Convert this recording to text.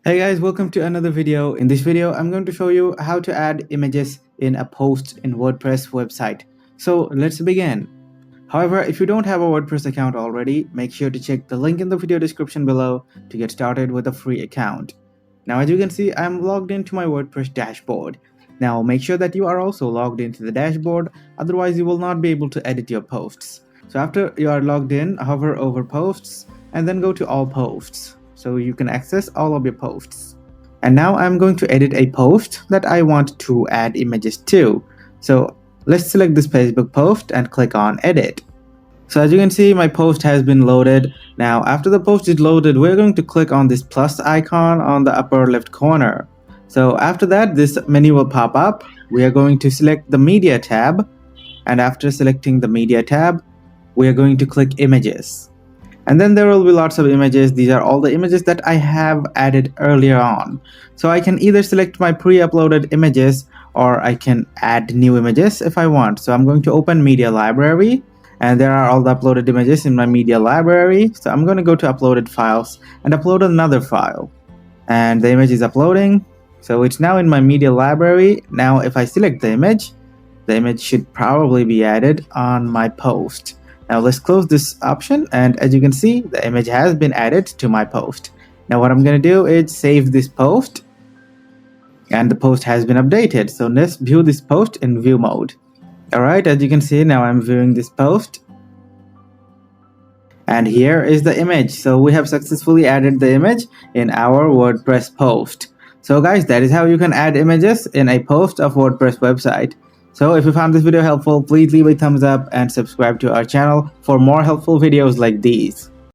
Hey guys, welcome to another video. In this video, I'm going to show you how to add images in a post in WordPress website. So let's begin. However, if you don't have a WordPress account already, make sure to check the link in the video description below to get started with a free account. Now, as you can see, I'm logged into my WordPress dashboard. Now, make sure that you are also logged into the dashboard, otherwise you will not be able to edit your posts. So after you are logged in, hover over posts and then go to all posts, so you can access all of your posts. And now I'm going to edit a post that I want to add images to. So let's select this Facebook post and click on edit. So as you can see, my post has been loaded. Now after the post is loaded, we're going to click on this plus icon on the upper left corner. So after that, this menu will pop up. We are going to select the media tab, and after selecting the media tab, we are going to click images. And then there will be lots of images. These are all the images that I have added earlier on. So I can either select my pre-uploaded images or I can add new images if I want. So I'm going to open media library, and there are all the uploaded images in my media library. So I'm going to go to uploaded files and upload another file. And the image is uploading. So it's now in my media library. Now if I select the image should probably be added on my post. Now let's close this option, and as you can see, the image has been added to my post. Now what I'm going to do is save this post, and the post has been updated. So let's view this post in view mode. Alright, as you can see, now I'm viewing this post. And here is the image. So we have successfully added the image in our WordPress post. So guys, that is how you can add images in a post of WordPress website. So if you found this video helpful, please leave a thumbs up and subscribe to our channel for more helpful videos like these.